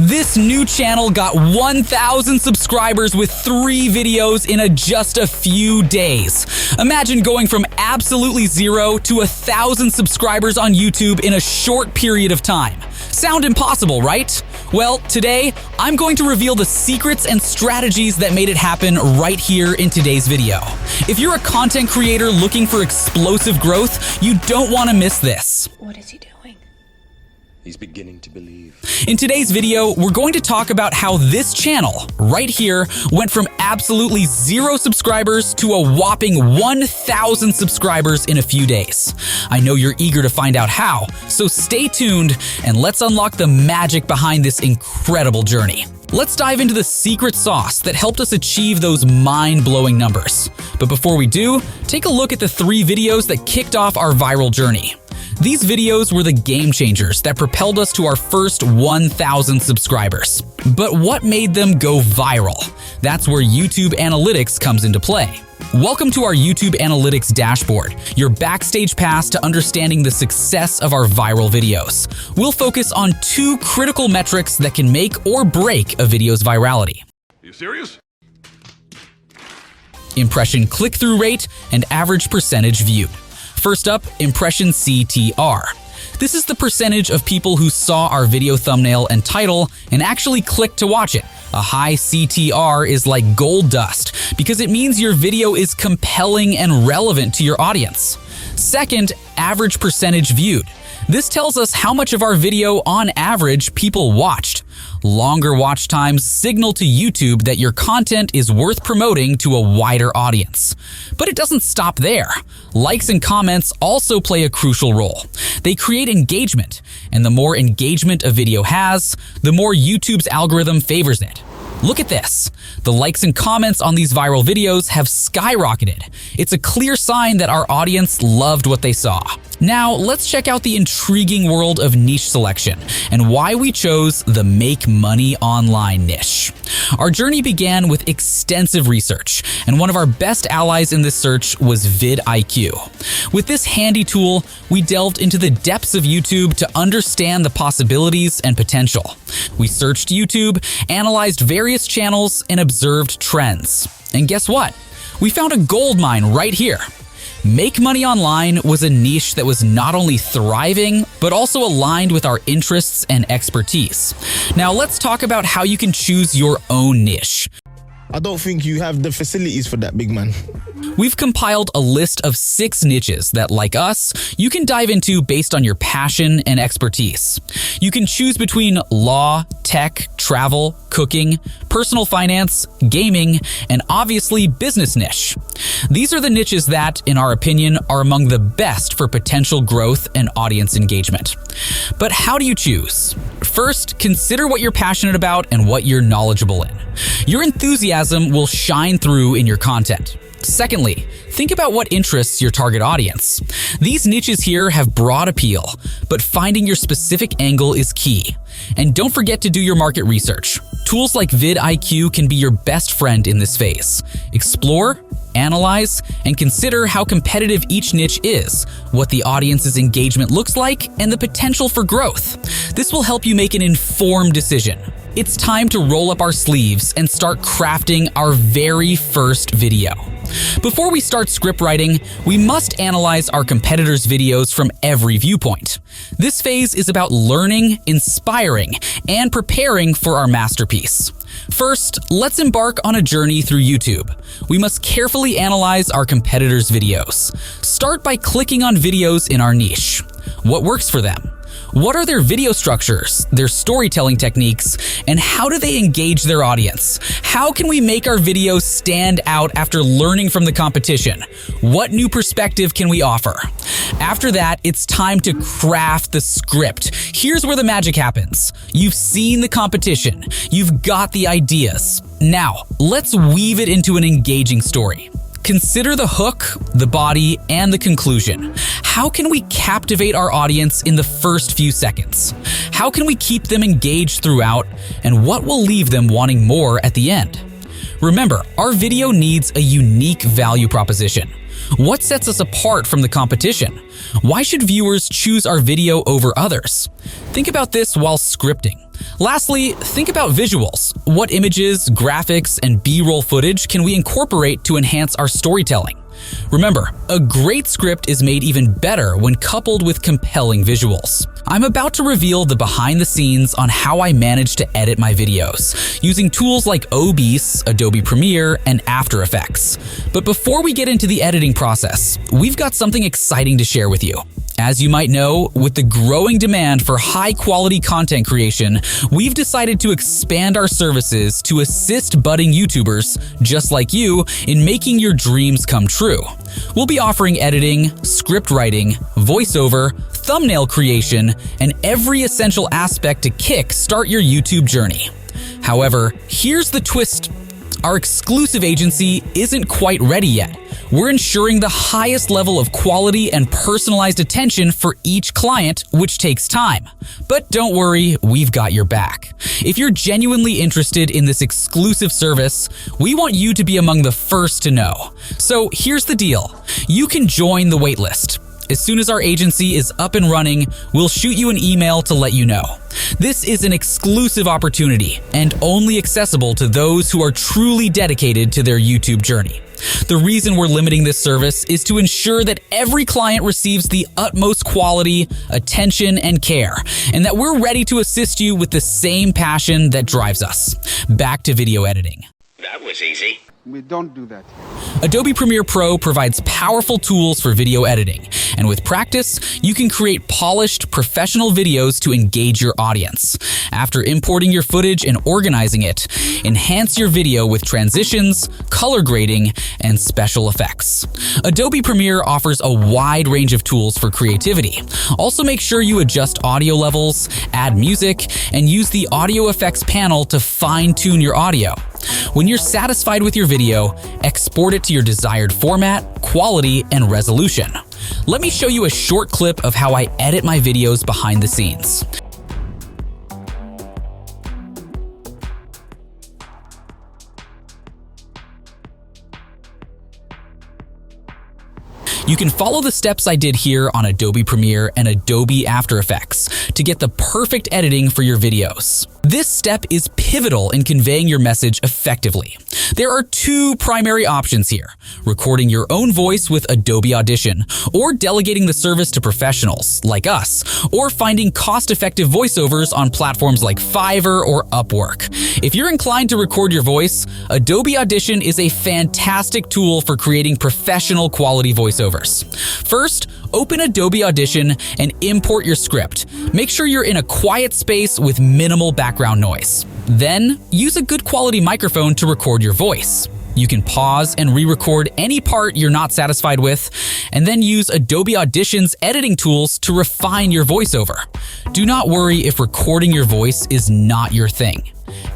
This new channel got 1,000 subscribers with 3 videos in just a few days. Imagine going from absolutely 0 to 1,000 subscribers on YouTube in a short period of time. Sound impossible, right? Well, today, I'm going to reveal the secrets and strategies that made it happen right here in today's video. If you're a content creator looking for explosive growth, you don't want to miss this. What is he doing? He's beginning to believe. In today's video, we're going to talk about how this channel, right here, went from absolutely 0 subscribers to a whopping 1,000 subscribers in a few days. I know you're eager to find out how, so stay tuned and let's unlock the magic behind this incredible journey. Let's dive into the secret sauce that helped us achieve those mind-blowing numbers. But before we do, take a look at the 3 videos that kicked off our viral journey. These videos were the game changers that propelled us to our first 1,000 subscribers. But what made them go viral? That's where YouTube Analytics comes into play. Welcome to our YouTube Analytics dashboard, your backstage pass to understanding the success of our viral videos. We'll focus on 2 critical metrics that can make or break a video's virality. You serious? Impression click-through rate and average percentage viewed. First up, impression CTR. This is the percentage of people who saw our video thumbnail and title and actually clicked to watch it. A high CTR is like gold dust because it means your video is compelling and relevant to your audience. Second, average percentage viewed. This tells us how much of our video on average people watched. Longer watch times signal to YouTube that your content is worth promoting to a wider audience. But it doesn't stop there. Likes and comments also play a crucial role. They create engagement, and the more engagement a video has, the more YouTube's algorithm favors it. Look at this. The likes and comments on these viral videos have skyrocketed. It's a clear sign that our audience loved what they saw. Now, let's check out the intriguing world of niche selection and why we chose the make money online niche. Our journey began with extensive research, and one of our best allies in this search was vidIQ. With this handy tool, we delved into the depths of YouTube to understand the possibilities and potential. We searched YouTube, analyzed various channels, and observed trends. And guess what? We found a gold mine right here. Make money online was a niche that was not only thriving, but also aligned with our interests and expertise. Now let's talk about how you can choose your own niche. I don't think you have the facilities for that, big man. We've compiled a list of 6 niches that, like us, you can dive into based on your passion and expertise. You can choose between law, tech, travel, cooking, personal finance, gaming, and obviously business niche. These are the niches that, in our opinion, are among the best for potential growth and audience engagement. But how do you choose? First, consider what you're passionate about and what you're knowledgeable in. Your enthusiasm will shine through in your content. Secondly, think about what interests your target audience. These niches here have broad appeal, but finding your specific angle is key. And don't forget to do your market research. Tools like vidIQ can be your best friend in this phase. Explore, analyze, and consider how competitive each niche is, what the audience's engagement looks like, and the potential for growth. This will help you make an informed decision. It's time to roll up our sleeves and start crafting our very first video. Before we start script writing, we must analyze our competitors' videos from every viewpoint. This phase is about learning, inspiring, and preparing for our masterpiece. First, let's embark on a journey through YouTube. We must carefully analyze our competitors' videos. Start by clicking on videos in our niche. What works for them? What are their video structures, their storytelling techniques, and how do they engage their audience? How can we make our videos stand out after learning from the competition? What new perspective can we offer? After that, it's time to craft the script. Here's where the magic happens. You've seen the competition. You've got the ideas. Now, let's weave it into an engaging story. Consider the hook, the body, and the conclusion. How can we captivate our audience in the first few seconds? How can we keep them engaged throughout? And what will leave them wanting more at the end? Remember, our video needs a unique value proposition. What sets us apart from the competition? Why should viewers choose our video over others? Think about this while scripting. Lastly, think about visuals. What images, graphics, and B-roll footage can we incorporate to enhance our storytelling? Remember, a great script is made even better when coupled with compelling visuals. I'm about to reveal the behind the scenes on how I manage to edit my videos, using tools like OBS, Adobe Premiere, and After Effects. But before we get into the editing process, we've got something exciting to share with you. As you might know, with the growing demand for high-quality content creation, we've decided to expand our services to assist budding YouTubers, just like you, in making your dreams come true. We'll be offering editing, script writing, voiceover, thumbnail creation, and every essential aspect to kick-start your YouTube journey. However, here's the twist. Our exclusive agency isn't quite ready yet. We're ensuring the highest level of quality and personalized attention for each client, which takes time. But don't worry, we've got your back. If you're genuinely interested in this exclusive service, we want you to be among the first to know. So here's the deal. You can join the waitlist. As soon as our agency is up and running, we'll shoot you an email to let you know. This is an exclusive opportunity and only accessible to those who are truly dedicated to their YouTube journey. The reason we're limiting this service is to ensure that every client receives the utmost quality, attention, and care, and that we're ready to assist you with the same passion that drives us. Back to video editing. That was easy. We don't do that. Adobe Premiere Pro provides powerful tools for video editing, and with practice, you can create polished, professional videos to engage your audience. After importing your footage and organizing it, enhance your video with transitions, color grading, and special effects. Adobe Premiere offers a wide range of tools for creativity. Also, make sure you adjust audio levels, add music, and use the audio effects panel to fine-tune your audio. When you're satisfied with your video, export it to your desired format, quality, and resolution. Let me show you a short clip of how I edit my videos behind the scenes. You can follow the steps I did here on Adobe Premiere and Adobe After Effects to get the perfect editing for your videos. This step is pivotal in conveying your message effectively. There are two primary options here: recording your own voice with Adobe Audition, or delegating the service to professionals like us, or finding cost-effective voiceovers on platforms like Fiverr or Upwork. If you're inclined to record your voice, Adobe Audition is a fantastic tool for creating professional quality voiceovers. First, open Adobe Audition and import your script. Make sure you're in a quiet space with minimal background noise. Then, use a good quality microphone to record your voice. You can pause and re-record any part you're not satisfied with, and then use Adobe Audition's editing tools to refine your voiceover. Do not worry if recording your voice is not your thing.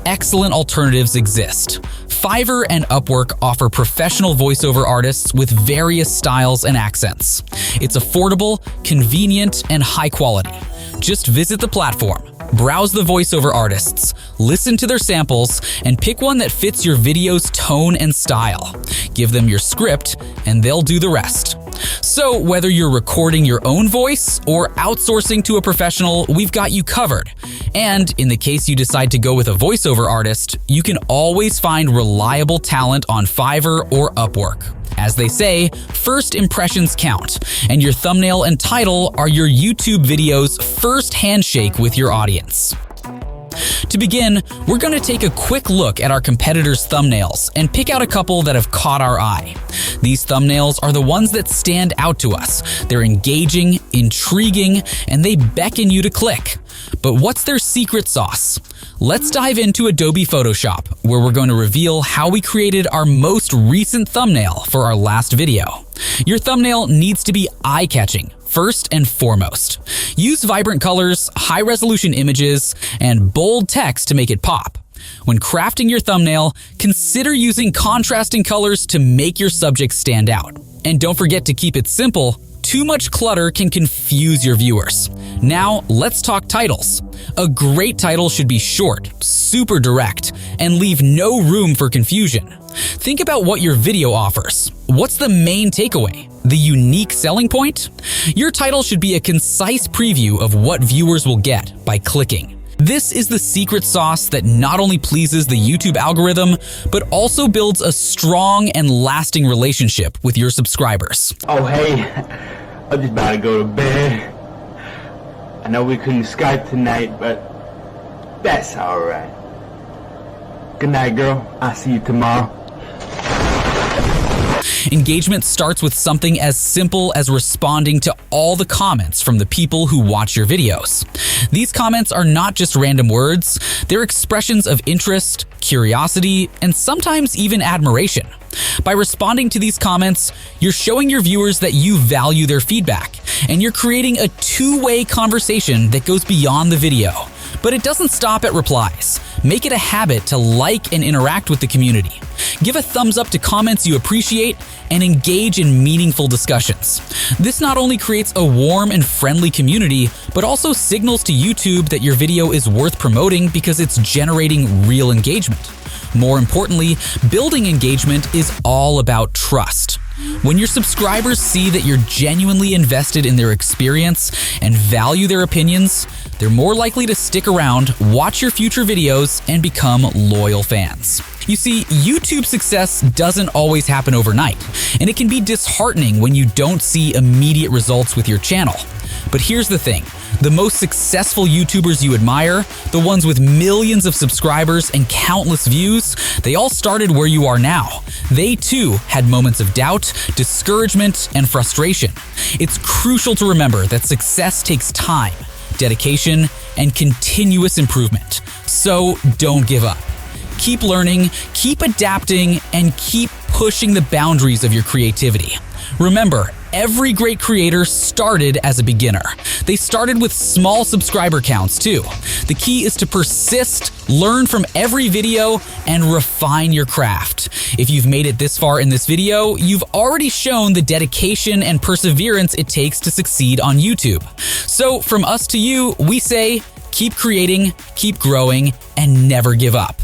Excellent alternatives exist. Fiverr and Upwork offer professional voiceover artists with various styles and accents. It's affordable, convenient, and high quality. Just visit the platform, browse the voiceover artists, listen to their samples, and pick one that fits your video's tone and style. Give them your script, and they'll do the rest. So whether you're recording your own voice or outsourcing to a professional, we've got you covered. And in the case you decide to go with a voiceover artist, you can always find reliable talent on Fiverr or Upwork. As they say, first impressions count, and your thumbnail and title are your YouTube video's first handshake with your audience. To begin, we're going to take a quick look at our competitors' thumbnails and pick out a couple that have caught our eye. These thumbnails are the ones that stand out to us. They're engaging, intriguing, and they beckon you to click. But what's their secret sauce? Let's dive into Adobe Photoshop, where we're going to reveal how we created our most recent thumbnail for our last video. Your thumbnail needs to be eye-catching, first and foremost. Use vibrant colors, high-resolution images, and bold text to make it pop. When crafting your thumbnail, consider using contrasting colors to make your subject stand out. And don't forget to keep it simple. Too much clutter can confuse your viewers. Now, let's talk titles. A great title should be short, super direct, and leave no room for confusion. Think about what your video offers. What's the main takeaway? The unique selling point? Your title should be a concise preview of what viewers will get by clicking. This is the secret sauce that not only pleases the YouTube algorithm, but also builds a strong and lasting relationship with your subscribers. Oh, hey, I'm just about to go to bed. I know we couldn't Skype tonight, but that's alright. Good night, girl. I'll see you tomorrow. Engagement starts with something as simple as responding to all the comments from the people who watch your videos. These comments are not just random words, they're expressions of interest, curiosity, and sometimes even admiration. By responding to these comments, you're showing your viewers that you value their feedback, and you're creating a two-way conversation that goes beyond the video. But it doesn't stop at replies. Make it a habit to like and interact with the community. Give a thumbs up to comments you appreciate and engage in meaningful discussions. This not only creates a warm and friendly community, but also signals to YouTube that your video is worth promoting because it's generating real engagement. More importantly, building engagement is all about trust. When your subscribers see that you're genuinely invested in their experience and value their opinions, they're more likely to stick around, watch your future videos, and become loyal fans. You see, YouTube success doesn't always happen overnight, and it can be disheartening when you don't see immediate results with your channel. But here's the thing. The most successful YouTubers you admire, the ones with millions of subscribers and countless views, they all started where you are now. They too had moments of doubt, discouragement, and frustration. It's crucial to remember that success takes time, dedication, and continuous improvement. So don't give up. Keep learning, keep adapting, and keep pushing the boundaries of your creativity. Remember, every great creator started as a beginner. They started with small subscriber counts too. The key is to persist, learn from every video, and refine your craft. If you've made it this far in this video, you've already shown the dedication and perseverance it takes to succeed on YouTube. So from us to you, we say, keep creating, keep growing, and never give up.